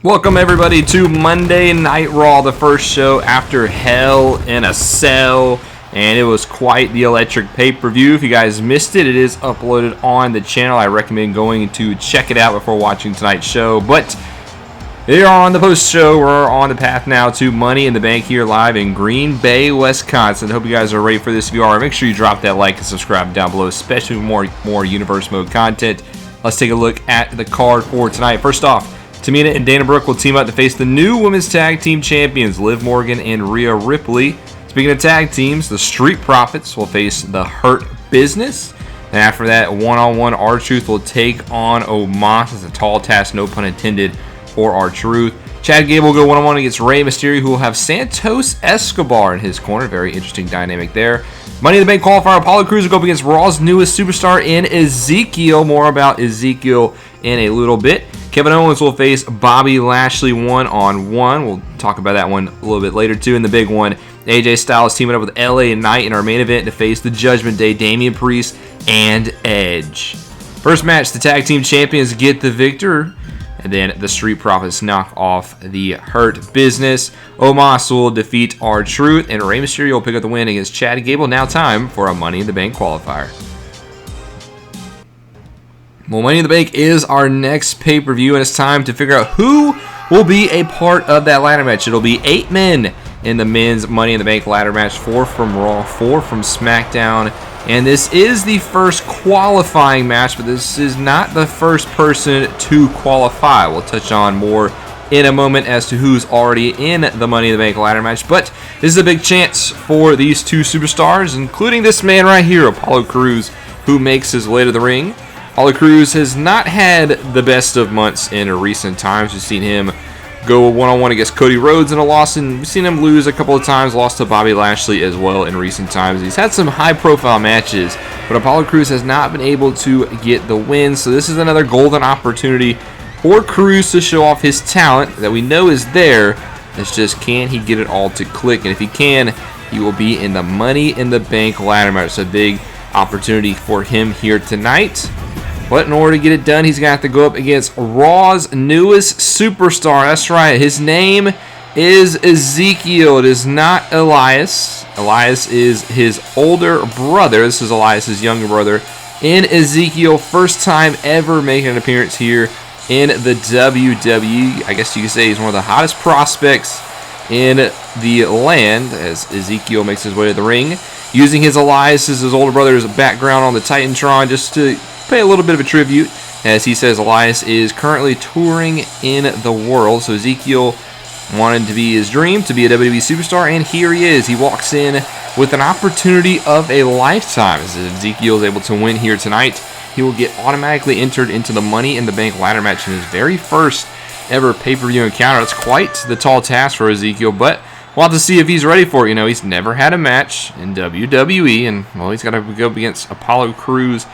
Welcome everybody to Monday Night Raw, the first show after Hell in a Cell, and it was quite the electric pay-per-view. If you guys missed it, it is uploaded on the channel. I recommend going to check it out before watching tonight's show. But they are on the post-show. We're on the path now to Money in the Bank here live in Green Bay, Wisconsin. Hope you guys are ready for this. If you are, make sure you drop that like and subscribe down below, especially with more Universe Mode content. Let's take a look at the card for tonight. First off, Tamina and Dana Brooke will team up to face the new Women's Tag Team Champions, Liv Morgan and Rhea Ripley. Speaking of tag teams, the Street Profits will face the Hurt Business. And after that, one-on-one, R-Truth will take on Omos. It's a tall task, no pun intended, for R-Truth. Chad Gable will go one-on-one against Rey Mysterio, who will have Santos Escobar in his corner. Very interesting dynamic there. Money in the Bank qualifier, Apollo Crews will go up against Raw's newest superstar in Ezekiel. More about Ezekiel in a little bit. Kevin Owens will face Bobby Lashley one-on-one. We'll talk about that one a little bit later, too. In the big one, AJ Styles teaming up with LA Knight in our main event to face the Judgment Day, Damian Priest and Edge. First match, the Tag Team Champions get the victor, and then the Street Profits knock off the Hurt Business. Omos will defeat R-Truth, and Rey Mysterio will pick up the win against Chad Gable. Now time for a Money in the Bank qualifier. Well, Money in the Bank is our next pay-per-view, and it's time to figure out who will be a part of that ladder match. It'll be 8 men in the men's Money in the Bank ladder match, 4 from Raw, 4 from SmackDown, and this is the first qualifying match, but this is not the first person to qualify. We'll touch on more in a moment as to who's already in the Money in the Bank ladder match, but this is a big chance for these two superstars, including this man right here, Apollo Crews, who makes his way to the ring. Apollo Crews has not had the best of months in recent times. We've seen him go one-on-one against Cody Rhodes in a loss, and we've seen him lose a couple of times, lost to Bobby Lashley as well in recent times. He's had some high-profile matches, but Apollo Crews has not been able to get the win, so this is another golden opportunity for Crews to show off his talent that we know is there. It's just, can he get it all to click? And if he can, he will be in the Money in the Bank ladder match. It's a big opportunity for him here tonight. But in order to get it done, he's going to have to go up against Raw's newest superstar. That's right. His name is Ezekiel. It is not Elias. Elias is his older brother. This is Elias' younger brother. In Ezekiel, first time ever making an appearance here in the WWE. I guess you could say he's one of the hottest prospects in the land as Ezekiel makes his way to the ring. Using his Elias as his older brother's background on the Titantron just to pay a little bit of a tribute, as he says Elias is currently touring in the world. So Ezekiel wanted to be his dream, to be a WWE superstar, and here he is. He walks in with an opportunity of a lifetime. As Ezekiel is able to win here tonight, he will get automatically entered into the Money in the Bank ladder match in his very first ever pay-per-view encounter. It's quite the tall task for Ezekiel, but we'll have to see if he's ready for it. You know, he's never had a match in WWE, and, well, he's got to go up against Apollo Crews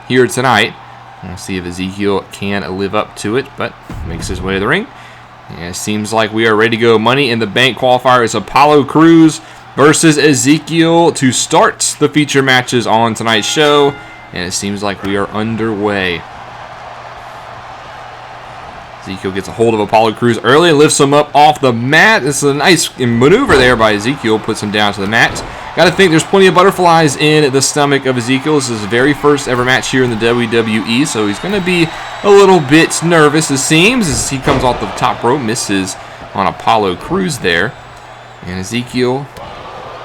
here tonight. We'll see if Ezekiel can live up to it, but makes his way to the ring. And it seems like we are ready to go. Money in the Bank qualifier is Apollo Crews versus Ezekiel to start the feature matches on tonight's show, and it seems like we are underway. Ezekiel gets a hold of Apollo Crews early and lifts him up off the mat. This is a nice maneuver there by Ezekiel, puts him down to the mat. Got to think there's plenty of butterflies in the stomach of Ezekiel. This is his very first ever match here in the WWE, so he's going to be a little bit nervous, it seems, as he comes off the top rope, misses on Apollo Crews there. And Ezekiel,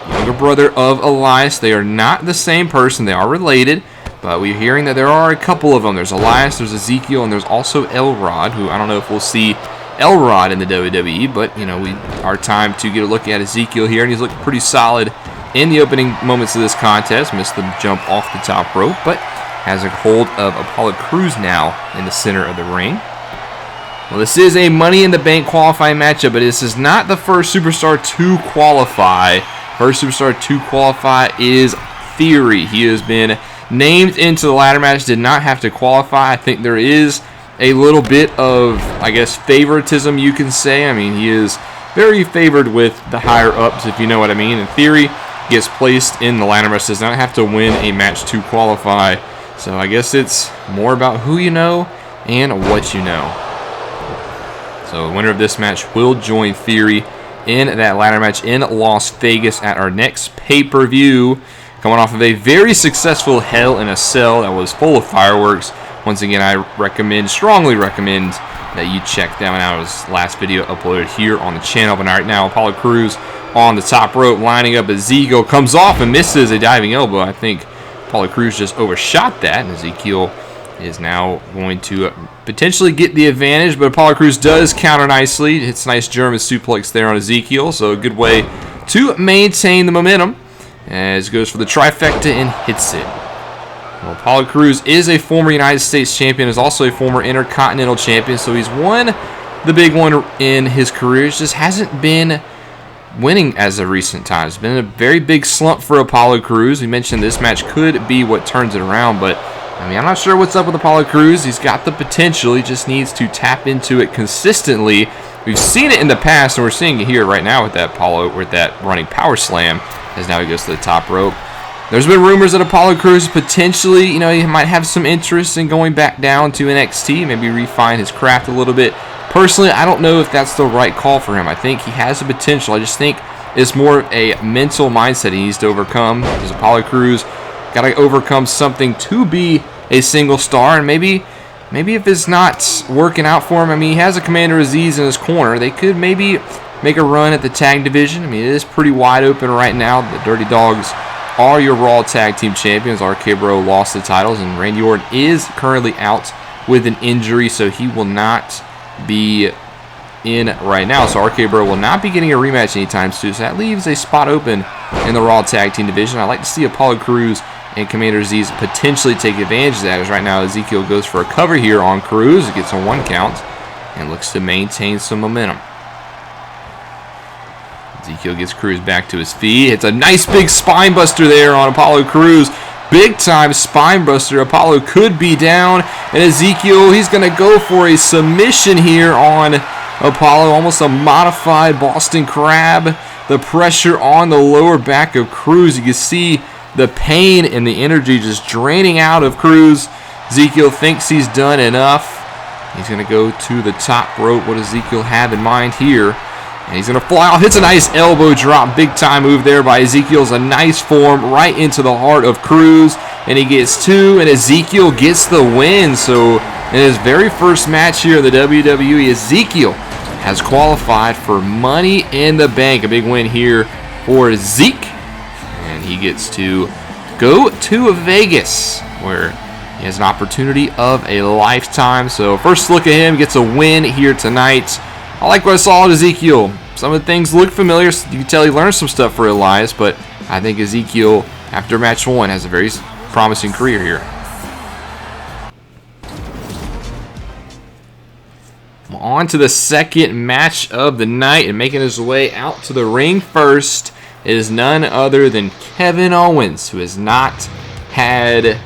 younger brother of Elias, they are not the same person. They are related, but we're hearing that there are a couple of them. There's Elias, there's Ezekiel, and there's also Elrod, who I don't know if we'll see Elrod in the WWE, but, you know, our time to get a look at Ezekiel here, and he's looking pretty solid in the opening moments of this contest. Missed the jump off the top rope, but has a hold of Apollo Crews now in the center of the ring. Well, this is a Money in the Bank qualifying matchup, but this is not the first superstar to qualify. First superstar to qualify is Theory. He has been named into the ladder match, did not have to qualify. I think there is a little bit of, I guess, favoritism, you can say. I mean, he is very favored with the higher ups, if you know what I mean. In Theory gets placed in the ladder match, does not have to win a match to qualify. So I guess it's more about who you know and what you know. So the winner of this match will join Theory in that ladder match in Las Vegas at our next pay-per-view. Coming off of a very successful Hell in a Cell that was full of fireworks. Once again, I strongly recommend that you check that one out. It was last video uploaded here on the channel. But right now, Apollo Crews on the top rope, lining up. Ezekiel comes off and misses a diving elbow. I think Apollo Crews just overshot that, and Ezekiel is now going to potentially get the advantage, but Apollo Crews does counter nicely. Hits a nice German suplex there on Ezekiel, so a good way to maintain the momentum as goes for the trifecta and hits it. Well, Apollo Crews is a former United States champion, is also a former Intercontinental champion, so he's won the big one in his career. It just hasn't been winning as of recent times. It's been a very big slump for Apollo Crews. We mentioned this match could be what turns it around, but I mean, I'm not sure what's up with Apollo Crews. He's got the potential. He just needs to tap into it consistently. We've seen it in the past, and we're seeing it here right now with that running power slam, as now he goes to the top rope. There's been rumors that Apollo Crews potentially, he might have some interest in going back down to NXT, maybe refine his craft a little bit. Personally, I don't know if that's the right call for him. I think he has the potential. I just think it's more of a mental mindset he needs to overcome. Because Apollo Crews got to overcome something to be a single star, and maybe if it's not working out for him, I mean, he has a Commander Aziz in his corner. They could maybe make a run at the tag division. I mean, it is pretty wide open right now. The Dirty Dogs are your Raw Tag Team Champions. RK Bro lost the titles, and Randy Orton is currently out with an injury, so he will not be in right now. So RK Bro will not be getting a rematch anytime soon, so that leaves a spot open in the Raw Tag Team division. I'd like to see Apollo Crews and Commander Aziz potentially take advantage of that, as right now Ezekiel goes for a cover here on Crews. It gets a 1 count and looks to maintain some momentum. Ezekiel gets Crews back to his feet. It's a nice big spine buster there on Apollo Crews. Big time spine buster. Apollo could be down, and Ezekiel, he's going to go for a submission here on Apollo, almost a modified Boston Crab. The pressure on the lower back of Crews. You can see the pain and the energy just draining out of Crews. Ezekiel thinks he's done enough. He's going to go to the top rope. What does Ezekiel have in mind here? And he's going to fly off. Hits a nice elbow drop. Big time move there by Ezekiel. A nice form right into the heart of Crews. And he gets 2, and Ezekiel gets the win. So in his very first match here in the WWE, Ezekiel has qualified for Money in the Bank. A big win here for Zeke. And he gets to go to Vegas, where he has an opportunity of a lifetime. So first look at him, gets a win here tonight. I like what I saw at Ezekiel. Some of the things look familiar. You can tell he learned some stuff for Elias, but I think Ezekiel, after match 1, has a very promising career here. On to the second match of the night, and making his way out to the ring first is none other than Kevin Owens, who has not had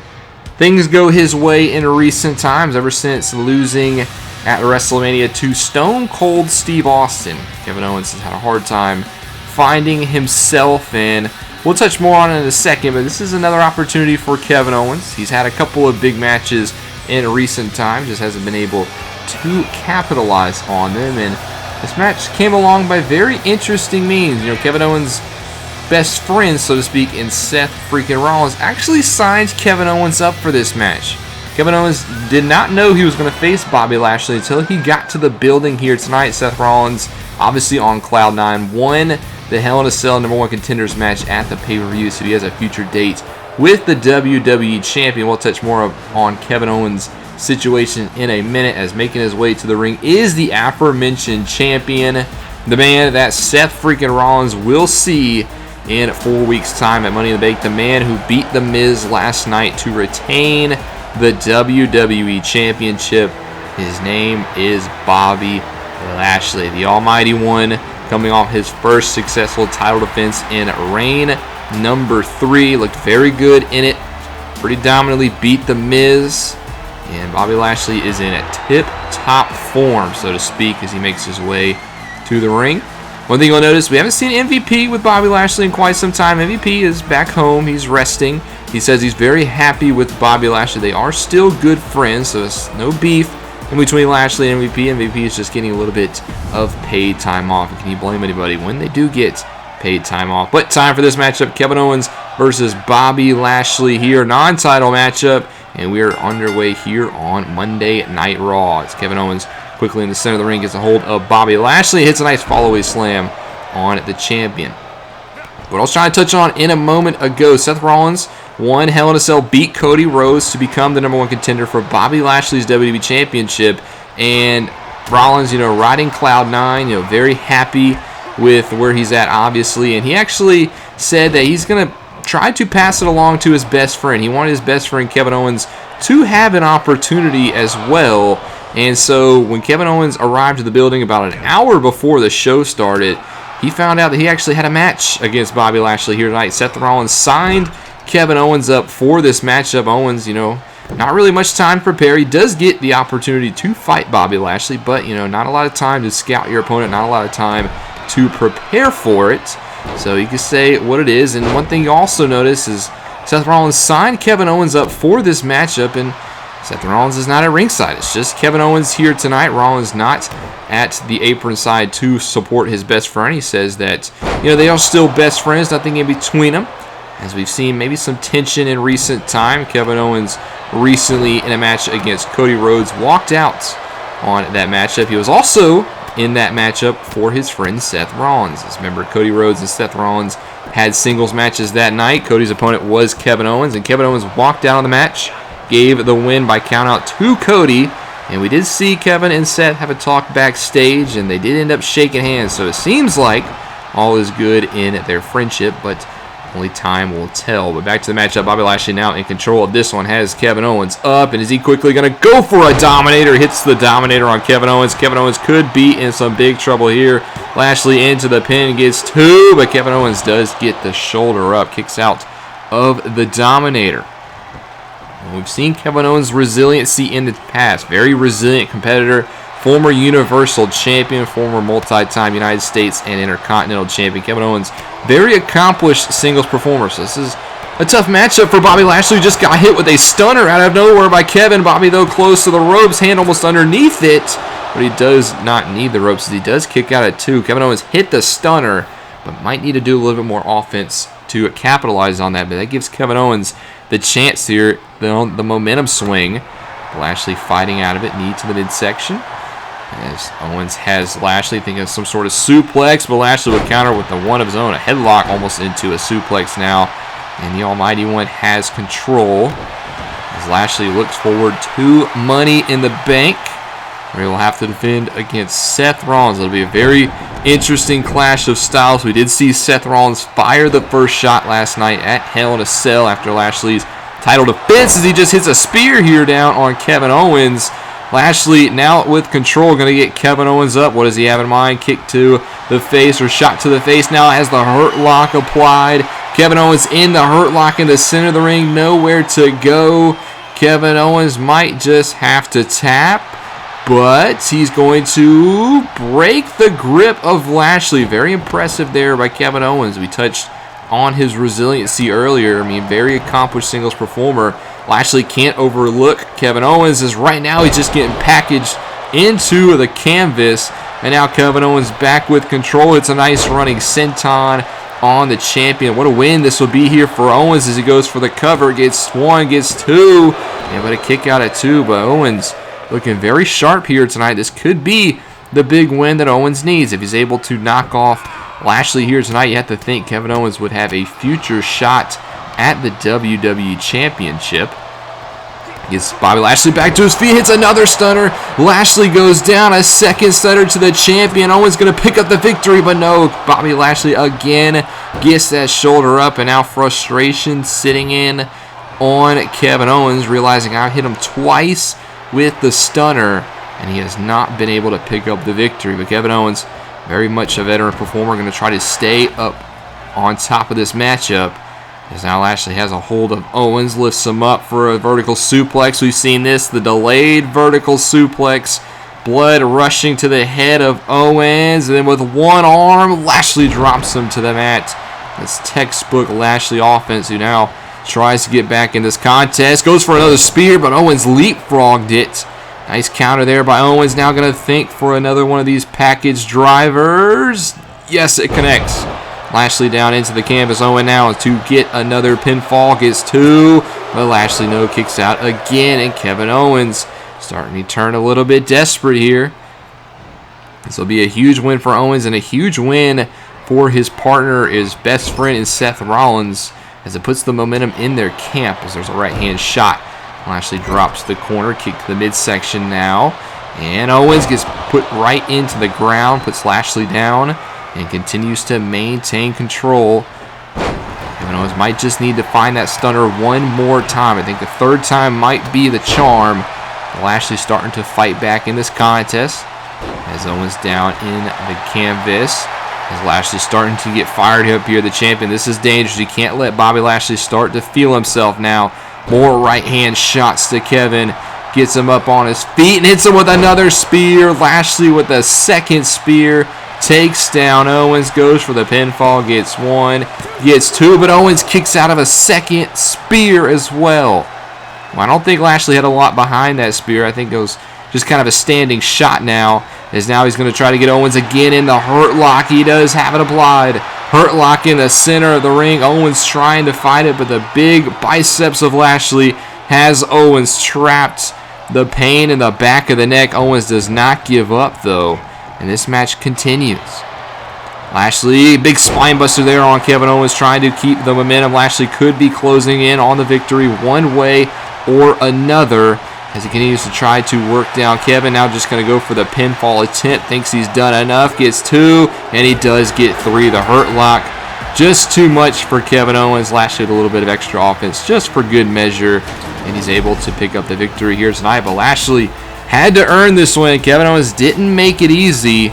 things go his way in recent times ever since losing at WrestleMania to Stone Cold Steve Austin. Kevin Owens has had a hard time finding himself, and we'll touch more on it in a second, but this is another opportunity for Kevin Owens. He's had a couple of big matches in recent times, just hasn't been able to capitalize on them, and this match came along by very interesting means. Kevin Owens' best friend, so to speak, in Seth freaking Rollins, actually signed Kevin Owens up for this match. Kevin Owens did not know he was going to face Bobby Lashley until he got to the building here tonight. Seth Rollins, obviously on Cloud 9, won the Hell in a Cell #1 Contenders match at the pay-per-view, so he has a future date with the WWE Champion. We'll touch more on Kevin Owens' situation in a minute, as making his way to the ring is the aforementioned champion, the man that Seth freaking Rollins will see in 4 weeks' time at Money in the Bank, the man who beat The Miz last night to retain the WWE Championship. His name is Bobby Lashley, the Almighty One, coming off his first successful title defense in reign number 3. Looked very good in it. Pretty dominantly beat The Miz. And Bobby Lashley is in a tip-top form, so to speak, as he makes his way to the ring. One thing you'll notice, we haven't seen MVP with Bobby Lashley in quite some time. MVP is back home. He's resting. He says he's very happy with Bobby Lashley. They are still good friends, so it's no beef. in between Lashley and MVP. MVP is just getting a little bit of paid time off. Can you blame anybody when they do get paid time off? But time for this matchup, Kevin Owens versus Bobby Lashley here, non-title matchup, and we are underway here on Monday Night Raw. It's Kevin Owens quickly in the center of the ring, gets a hold of Bobby Lashley, hits a nice follow-away slam on the champion. What I was trying to touch on in a moment ago, Seth Rollins won Hell in a Cell, beat Cody Rhodes to become the #1 contender for Bobby Lashley's WWE Championship, and Rollins, riding cloud nine, very happy with where he's at, obviously, and he actually said that he's going to try to pass it along to his best friend. He wanted his best friend Kevin Owens to have an opportunity as well, and so when Kevin Owens arrived to the building about an hour before the show started, he found out that he actually had a match against Bobby Lashley here tonight. Seth Rollins signed Kevin Owens up for this matchup. Owens, not really much time to prepare. He does get the opportunity to fight Bobby Lashley, but, not a lot of time to scout your opponent, not a lot of time to prepare for it. So you can say what it is. And one thing you also notice is Seth Rollins signed Kevin Owens up for this matchup, and Seth Rollins is not at ringside. It's just Kevin Owens here tonight. Rollins not at the apron side to support his best friend. He says that, they are still best friends, nothing in between them. As we've seen maybe some tension in recent time, Kevin Owens recently in a match against Cody Rhodes walked out on that matchup. He was also in that matchup for his friend Seth Rollins. As remember, Cody Rhodes and Seth Rollins had singles matches that night. Cody's opponent was Kevin Owens, and Kevin Owens walked out of the match, gave the win by countout to Cody. And we did see Kevin and Seth have a talk backstage, and they did end up shaking hands. So it seems like all is good in their friendship, but only time will tell. But back to the matchup. Bobby Lashley now in control of this one. Has Kevin Owens up, and is he quickly going to go for a Dominator? Hits the Dominator on Kevin Owens. Kevin Owens could be in some big trouble here. Lashley into the pin, gets two, but Kevin Owens does get the shoulder up. Kicks out of the Dominator. And we've seen Kevin Owens' resiliency in the past. Very resilient competitor. Former Universal Champion, former multi-time United States and Intercontinental Champion. Kevin Owens, very accomplished singles performer. So this is a tough matchup for Bobby Lashley. Just got hit with a stunner out of nowhere by Kevin. Bobby, though, close to the ropes, hand almost underneath it. But he does not need the ropes as he does kick out at two. Kevin Owens hit the stunner, but might need to do a little bit more offense to capitalize on that. But that gives Kevin Owens the chance here, the momentum swing. Lashley fighting out of it, knee to the midsection. As Owens has Lashley thinking of some sort of suplex, but Lashley would counter with the one of his own, a headlock almost into a suplex now. And the Almighty One has control as Lashley looks forward to Money in the Bank, where he will have to defend against Seth Rollins. It'll be a very interesting clash of styles. We did see Seth Rollins fire the first shot last night at Hell in a Cell after Lashley's title defense, as he just hits a spear here down on Kevin Owens. Lashley now with control, going to get Kevin Owens up. What does he have in mind? Kick to the face or shot to the face. Now has the Hurt Lock applied. Kevin Owens in the Hurt Lock in the center of the ring. Nowhere to go. Kevin Owens might just have to tap, but he's going to break the grip of Lashley. Very impressive there by Kevin Owens. We touched on his resiliency earlier. Very accomplished singles performer. Lashley can't overlook Kevin Owens, as right now he's just getting packaged into the canvas. And now Kevin Owens back with control. It's a nice running senton on the champion. What a win this will be here for Owens as he goes for the cover. Gets one, gets two. Yeah, but a kick out at two. But Owens looking very sharp here tonight. This could be the big win that Owens needs. If he's able to knock off Lashley here tonight, you have to think Kevin Owens would have a future shot at the WWE Championship. Gets Bobby Lashley back to his feet, hits another stunner. Lashley goes down, a second stunner to the champion. Owens going to pick up the victory, but no. Bobby Lashley again gets that shoulder up, and now frustration sitting in on Kevin Owens, realizing I've hit him twice with the stunner, and he has not been able to pick up the victory. But Kevin Owens, very much a veteran performer, going to try to stay up on top of this matchup. As now Lashley has a hold of Owens, lifts him up for a vertical suplex. We've seen this, the delayed vertical suplex. Blood rushing to the head of Owens. And then with one arm, Lashley drops him to the mat. That's textbook Lashley offense, who now tries to get back in this contest. Goes for another spear, but Owens leapfrogged it Nice counter there by Owens. Now going to think for another one of these package drivers. Yes, it connects. Lashley down into the canvas. Owen now to get another pinfall. Gets 2. But Lashley no kicks out again. And Kevin Owens starting to turn a little bit desperate here. This will be a huge win for Owens and a huge win for his partner, his best friend in Seth Rollins, as it puts the momentum in their camp as there's a right-hand shot. Lashley drops the corner, kick to the midsection now. And Owens gets put right into the ground, puts Lashley down, and continues to maintain control. Kevin Owens might just need to find that stunner one more time. I think the third time might be the charm. Lashley starting to fight back in this contest as Owens down in the canvas. As Lashley starting to get fired up here, the champion. This is dangerous. You can't let Bobby Lashley start to feel himself now. More right-hand shots to Kevin. Gets him up on his feet and hits him with another spear. Lashley with a second spear. Takes down Owens. Goes for the pinfall. Gets 1. Gets 2. But Owens kicks out of a second spear as well. I don't think Lashley had a lot behind that spear. I think it was just kind of a standing shot now. As now he's going to try to get Owens again in the hurt lock. He does have it applied. Hurt lock in the center of the ring. Owens trying to fight it, but the big biceps of Lashley has Owens trapped. The pain in the back of the neck. Owens does not give up, though. And this match continues. Lashley, big spine buster there on Kevin Owens, trying to keep the momentum. Lashley could be closing in on the victory one way or another as he continues to try to work down Kevin. Now just going to go for the pinfall attempt. Thinks he's done enough. Gets 2, and he does get 3. The hurt lock, just too much for Kevin Owens. Lashley with a little bit of extra offense just for good measure, and he's able to pick up the victory here tonight. But Lashley had to earn this win. Kevin Owens didn't make it easy.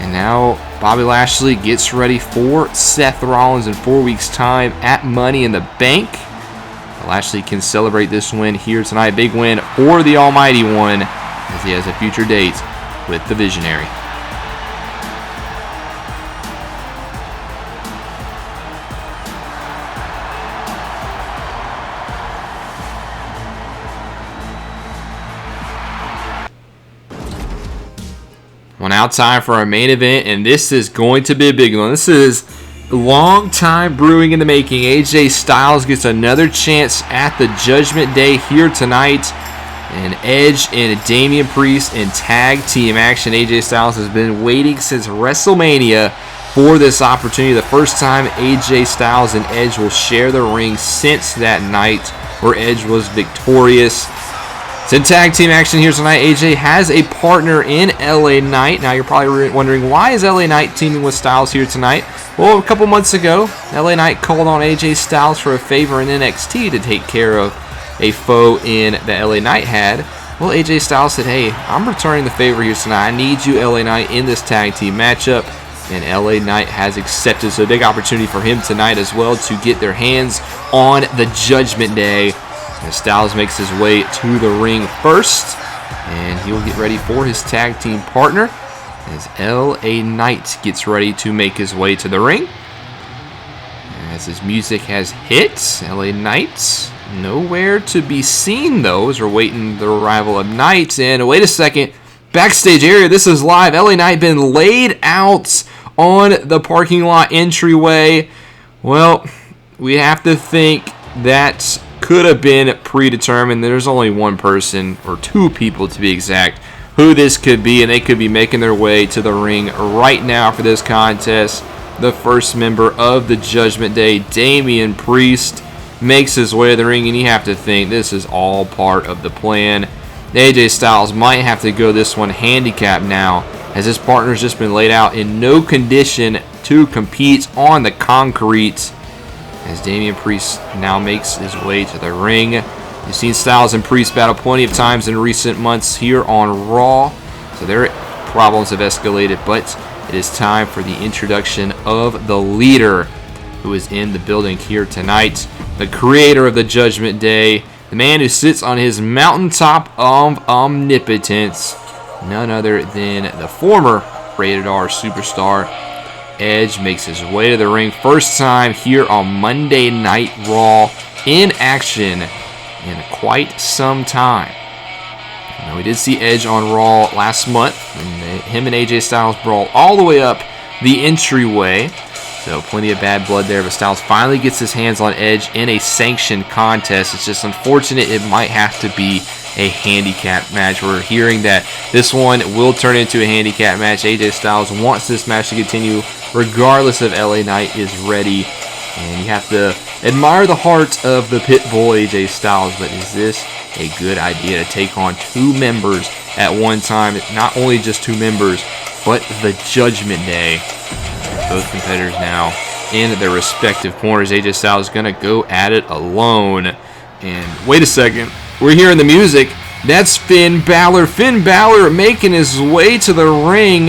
And now Bobby Lashley gets ready for Seth Rollins in 4 weeks' time at Money in the Bank. Lashley can celebrate this win here tonight. Big win for the Almighty One as he has a future date with the Visionary. Well, now time for our main event, and this is going to be a big one. This is long time brewing in the making. AJ Styles gets another chance at the Judgment Day here tonight. And Edge and Damian Priest in tag team action. AJ Styles has been waiting since WrestleMania for this opportunity. The first time AJ Styles and Edge will share the ring since that night where Edge was victorious. It's in tag team action here tonight. AJ has a partner in LA Knight. Now you're probably wondering, why is LA Knight teaming with Styles here tonight? Well, a couple months ago, LA Knight called on AJ Styles for a favor in NXT to take care of a foe that LA Knight had. Well, AJ Styles said, hey, I'm returning the favor here tonight. I need you, LA Knight, in this tag team matchup. And LA Knight has accepted. So a big opportunity for him tonight as well to get their hands on the Judgment Day. As Styles makes his way to the ring first, and he will get ready for his tag team partner as LA Knight gets ready to make his way to the ring. As his music has hit, LA Knight nowhere to be seen, though, as we're waiting the arrival of Knight. And wait a second, backstage area, this is live. LA Knight been laid out on the parking lot entryway. Well, we have to think that could have been predetermined. There's only one person, or two people to be exact, who this could be, and they could be making their way to the ring right now for this contest. The first member of the Judgment Day, Damian Priest, makes his way to the ring, and you have to think this is all part of the plan. AJ Styles might have to go this one handicapped now, as his partner's just been laid out in no condition to compete on the concrete. As Damian Priest now makes his way to the ring. You've seen Styles and Priest battle plenty of times in recent months here on Raw, so their problems have escalated, but it is time for the introduction of the leader who is in the building here tonight, the creator of the Judgment Day, the man who sits on his mountaintop of omnipotence, none other than the former Rated R superstar, Edge. Makes his way to the ring first time here on Monday Night Raw in action in quite some time. Now, we did see Edge on Raw last month, and him and AJ Styles brawl all the way up the entryway. So plenty of bad blood there, but Styles finally gets his hands on Edge in a sanctioned contest. It's just unfortunate it might have to be a handicap match. We're hearing that this one will turn into a handicap match. AJ Styles wants this match to continue regardless if LA Knight is ready. And you have to admire the heart of the pit bull AJ Styles, but is this a good idea to take on two members at one time? Not only just two members, but the Judgment Day. Both competitors now in their respective corners. AJ Styles is going to go at it alone. And wait a second. We're hearing the music. That's Finn Balor. Finn Balor making his way to the ring.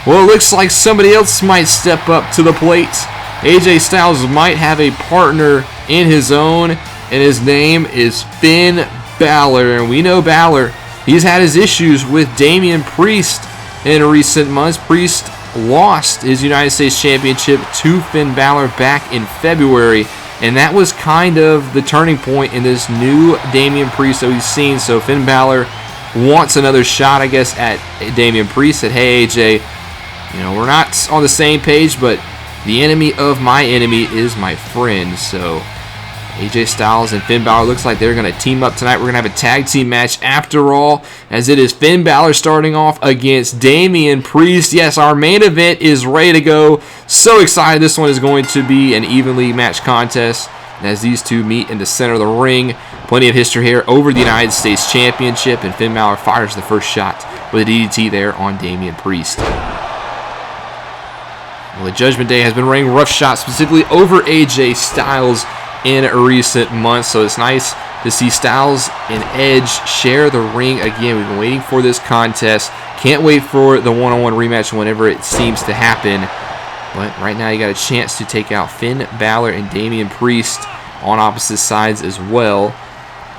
Well, it looks like somebody else might step up to the plate. AJ Styles might have a partner in his own, and his name is Finn Balor. And we know Balor, he's had his issues with Damian Priest in recent months. Priest lost his United States Championship to Finn Balor back in February, and that was kind of the turning point in this new Damian Priest that we've seen. So Finn Balor wants another shot, I guess, at Damian Priest. Said, hey AJ, you know, we're not on the same page, but the enemy of my enemy is my friend. So AJ Styles and Finn Balor looks like they're going to team up tonight. We're going to have a tag team match after all, as it is Finn Balor starting off against Damian Priest. Yes, our main event is ready to go. So excited. This one is going to be an evenly matched contest as these two meet in the center of the ring. Plenty of history here over the United States Championship, and Finn Balor fires the first shot with a DDT there on Damian Priest. Well, the Judgment Day has been running rough shots specifically over AJ Styles in recent months, so it's nice to see Styles and Edge share the ring again. We've been waiting for this contest. Can't wait for the one-on-one rematch whenever it seems to happen. But right now you got a chance to take out Finn Balor and Damian Priest on opposite sides as well.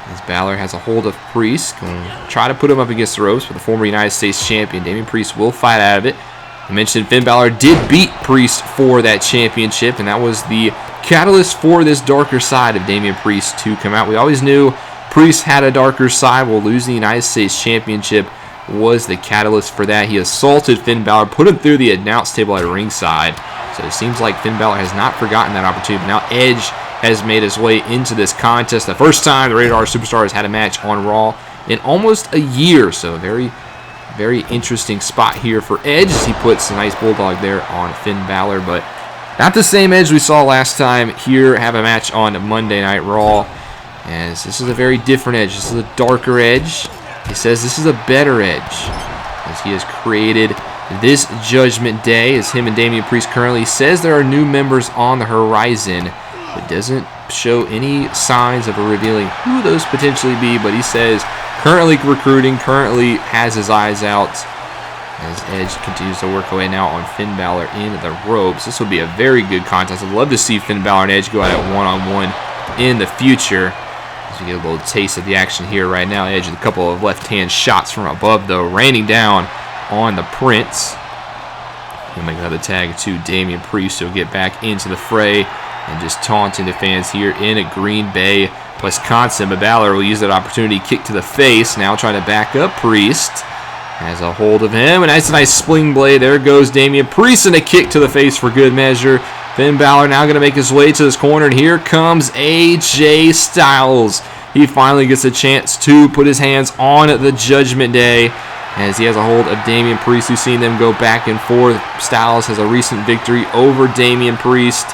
As Balor has a hold of Priest, going to try to put him up against the ropes, but the former United States champion Damian Priest will fight out of it. I mentioned Finn Balor did beat Priest for that championship, and that was the catalyst for this darker side of Damian Priest to come out. We always knew Priest had a darker side. Well, losing the United States Championship was the catalyst for that. He assaulted Finn Balor, put him through the announce table at ringside. So it seems like Finn Balor has not forgotten that opportunity. But now Edge has made his way into this contest. The first time the Rated R Superstar has had a match on Raw in almost a year. So very interesting spot here for Edge as he puts a nice bulldog there on Finn Balor, but not the same Edge we saw last time. Here, have a match on Monday Night Raw, as this is a very different Edge. This is a darker Edge. He says this is a better Edge, as he has created this Judgment Day, as him and Damian Priest currently says there are new members on the horizon, but doesn't show any signs of revealing who those potentially be, but he says currently recruiting, currently has his eyes out, as Edge continues to work away now on Finn Balor in the ropes. This will be a very good contest. I'd love to see Finn Balor and Edge go at it one-on-one in the future. As we get a little taste of the action here right now. Edge with a couple of left-hand shots from above, though, raining down on the Prince. He'll make another tag to Damian Priest. He'll get back into the fray and just taunting the fans here in Green Bay, Wisconsin. But Balor will use that opportunity, kick to the face. Now trying to back up Priest. Has a hold of him, and that's a nice spling blade. There goes Damian Priest, and a kick to the face for good measure. Finn Balor now going to make his way to this corner, and here comes AJ Styles. He finally gets a chance to put his hands on the Judgment Day, as he has a hold of Damian Priest. We've seen them go back and forth. Styles has a recent victory over Damian Priest.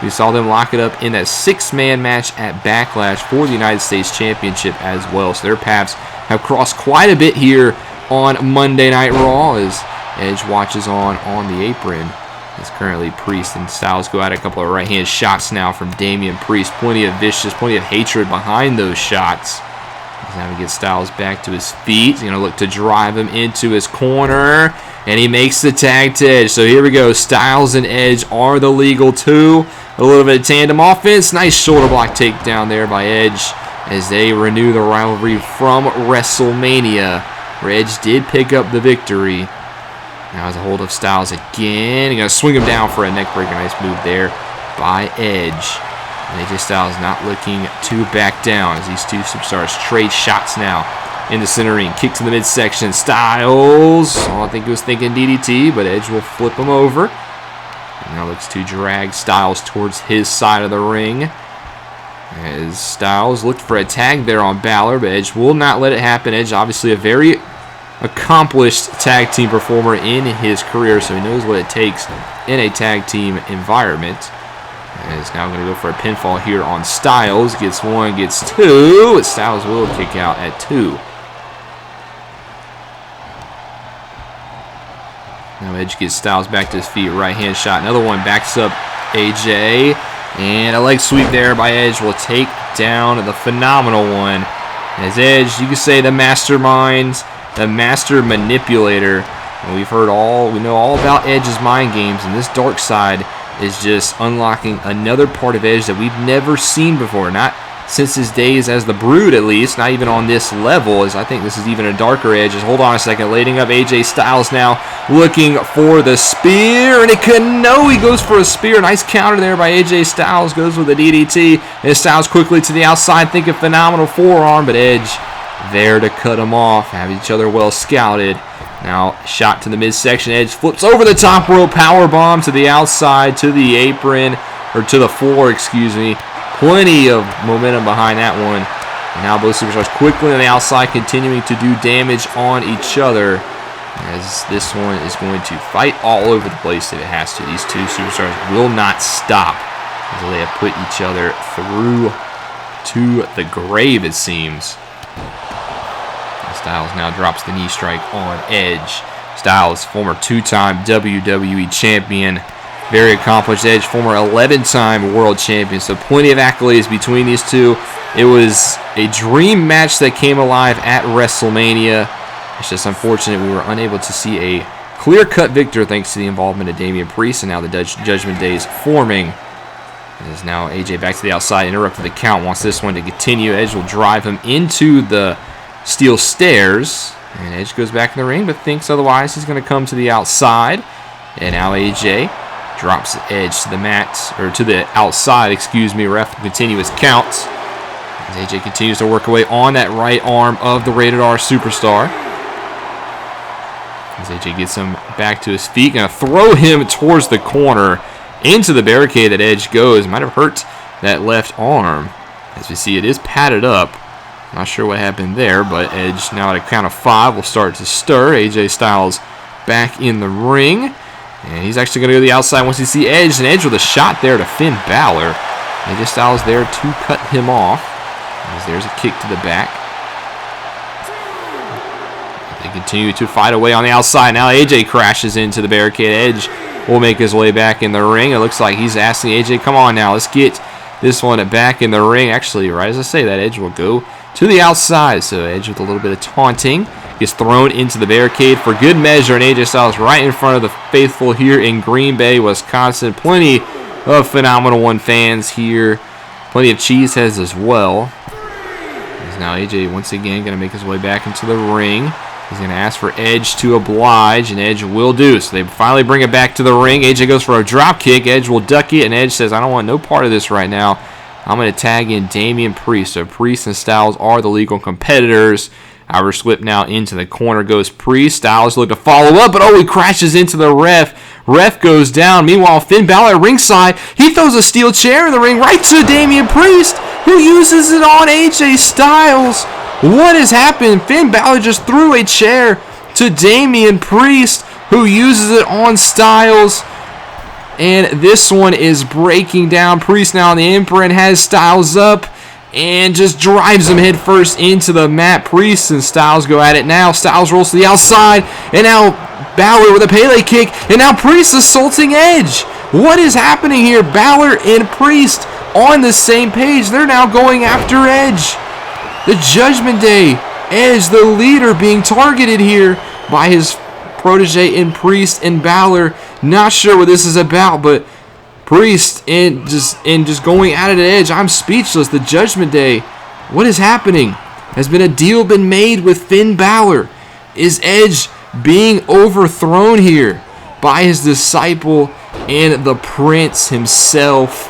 We saw them lock it up in that 6-man match at Backlash for the United States Championship as well. So their paths have crossed quite a bit here on Monday Night Raw, as Edge watches on the apron. As currently Priest and Styles go at a couple of right-hand shots now from Damian Priest. Plenty of vicious, plenty of hatred behind those shots. He's now going to get Styles back to his feet. He's going to look to drive him into his corner, and he makes the tag to Edge. So here we go. Styles and Edge are the legal two. A little bit of tandem offense. Nice shoulder block takedown there by Edge as they renew the rivalry from WrestleMania, where Edge did pick up the victory. Now has a hold of Styles again. He's going to swing him down for a neck breaker. Nice move there by Edge. And AJ Styles not looking to back down as these two superstars trade shots now in the center ring. Kick to the midsection. Styles. Oh, I think he was thinking DDT, but Edge will flip him over. And now looks to drag Styles towards his side of the ring. As Styles looked for a tag there on Balor, but Edge will not let it happen. Edge, obviously a very accomplished tag team performer in his career, so he knows what it takes in a tag team environment. And is now going to go for a pinfall here on Styles. Gets one, gets two. Styles will kick out at 2. Now Edge gets Styles back to his feet. Right hand shot. Another one backs up AJ. And a leg sweep there by Edge will take down the phenomenal one. As Edge, you can say the mastermind, the master manipulator. And we know all about Edge's mind games, and this dark side is just unlocking another part of Edge that we've never seen before. Not since his days as the Brood, at least. Not even on this level, as I think this is even a darker Edge. Just hold on a second. Lading up AJ Styles now, looking for the spear, and he couldn't. No, he goes for a spear. Nice counter there by AJ Styles. Goes with the DDT. And Styles quickly to the outside, thinking phenomenal forearm, but Edge there to cut him off. Have each other well scouted. Now, shot to the midsection. Edge flips over the top rope. Power bomb to the outside, to the apron, or to the floor, excuse me. Plenty of momentum behind that one. And now both superstars quickly on the outside, continuing to do damage on each other. As this one is going to fight all over the place if it has to. These two superstars will not stop as they have put each other through to the grave, it seems. Styles now drops the knee strike on Edge. Styles, former 2-time WWE champion. Very accomplished. Edge, former 11-time world champion. So plenty of accolades between these two. It was a dream match that came alive at WrestleMania. It's just unfortunate we were unable to see a clear-cut victor thanks to the involvement of Damian Priest, and now the Judgment Day is forming. It is now AJ back to the outside, interrupted the count, wants this one to continue. Edge will drive him into the steel stairs, and Edge goes back in the ring, but thinks otherwise. He's going to come to the outside, and now AJ drops Edge to the mat, or to the outside, excuse me. Ref will continue his count as AJ continues to work away on that right arm of the Rated R superstar. As AJ gets him back to his feet, going to throw him towards the corner into the barricade that Edge goes. Might have hurt that left arm. As we see, it is padded up. Not sure what happened there, but Edge now at a count of 5 will start to stir. AJ Styles back in the ring. And he's actually going to go to the outside once he sees Edge. And Edge with a shot there to Finn Balor. AJ Styles there to cut him off. As there's a kick to the back. They continue to fight away on the outside. Now AJ crashes into the barricade. Edge will make his way back in the ring. It looks like he's asking AJ, come on now, let's get this one back in the ring. Actually, right as I say that, Edge will go to the outside. So Edge with a little bit of taunting gets thrown into the barricade for good measure, and AJ Styles right in front of the faithful here in Green Bay, Wisconsin. Plenty of Phenomenal One fans here. Plenty of cheeseheads as well. As now AJ once again going to make his way back into the ring. He's going to ask for Edge to oblige, and Edge will do. So they finally bring it back to the ring. AJ goes for a drop kick. Edge will duck it, and Edge says, I don't want no part of this right now. I'm going to tag in Damian Priest. So Priest and Styles are the legal competitors. Irish whip now into the corner goes Priest. Styles look to follow up, but he crashes into the ref. Ref goes down. Meanwhile, Finn Balor at ringside. He throws a steel chair in the ring right to Damian Priest, who uses it on AJ Styles. What has happened? Finn Balor just threw a chair to Damian Priest, who uses it on Styles. And this one is breaking down. Priest now on the apron has Styles up and just drives him head first into the mat. Priest and Styles go at it now. Styles rolls to the outside, and now Balor with a Pele kick, and now Priest assaulting Edge. What is happening here? Balor and Priest on the same page. They're now going after Edge. The Judgment Day, Edge, the leader, being targeted here by his protege in Priest and Balor. Not sure what this is about, but Priest and just going at it at Edge. I'm speechless. The Judgment Day. What is happening? Has been a deal been made with Finn Balor? Is Edge being overthrown here by his disciple and the Prince himself?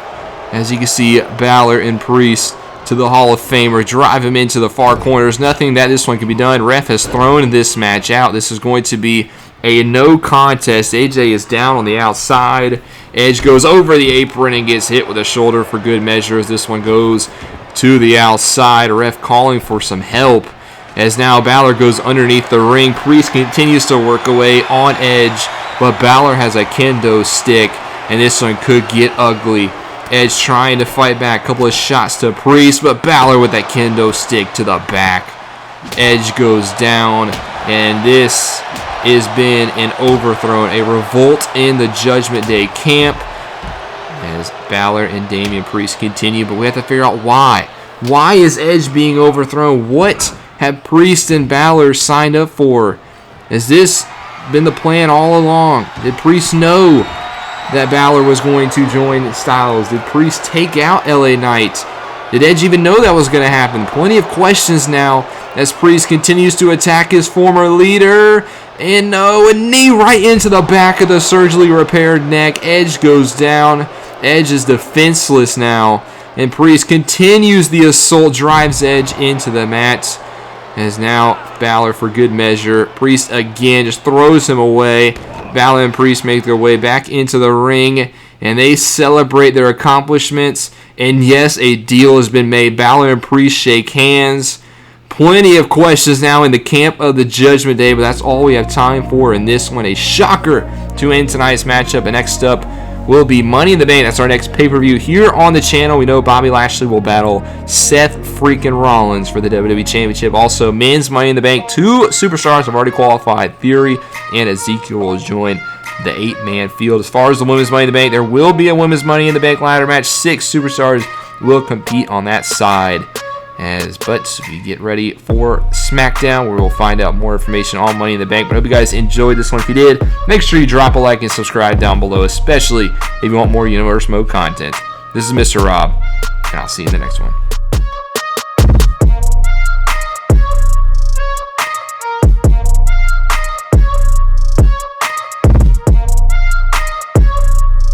As you can see, Balor and Priest to the Hall of Famer, drive him into the far corners. Nothing that this one can be done. Ref has thrown this match out. This is going to be a no contest. AJ is down on the outside. Edge goes over the apron and gets hit with a shoulder for good measure as this one goes to the outside. Ref calling for some help as now Balor goes underneath the ring. Priest continues to work away on Edge, but Balor has a kendo stick, and this one could get ugly. Edge trying to fight back. A couple of shots to Priest, but Balor with that kendo stick to the back. Edge goes down, and this has been an overthrown, a revolt in the Judgment Day camp as Balor and Damian Priest continue, but we have to figure out why. Why is Edge being overthrown? What have Priest and Balor signed up for? Has this been the plan all along? Did Priest know that Balor was going to join Styles? Did Priest take out LA Knight? Did Edge even know that was going to happen? Plenty of questions now as Priest continues to attack his former leader. And no, a knee right into the back of the surgically repaired neck. Edge goes down. Edge is defenseless now. And Priest continues the assault, drives Edge into the mat. As now Balor for good measure. Priest again just throws him away. Balor and Priest make their way back into the ring, and they celebrate their accomplishments. And yes, a deal has been made. Balor and Priest shake hands. Plenty of questions now in the camp of the Judgment Day, but that's all we have time for in this one. A shocker to end tonight's matchup. And next up will be Money in the Bank. That's our next pay-per-view here on the channel. We know Bobby Lashley will battle Seth freaking Rollins for the WWE Championship. Also, men's Money in the Bank. 2 superstars have already qualified. Theory and Ezekiel will join the 8-man field. As far as the women's Money in the Bank, there will be a women's Money in the Bank ladder match. 6 superstars will compete on that side. But we get ready for SmackDown, where we'll find out more information on Money in the Bank. But I hope you guys enjoyed this one. If you did, make sure you drop a like and subscribe down below, especially if you want more Universe Mode content. This is Mr. Rob, and I'll see you in the next one.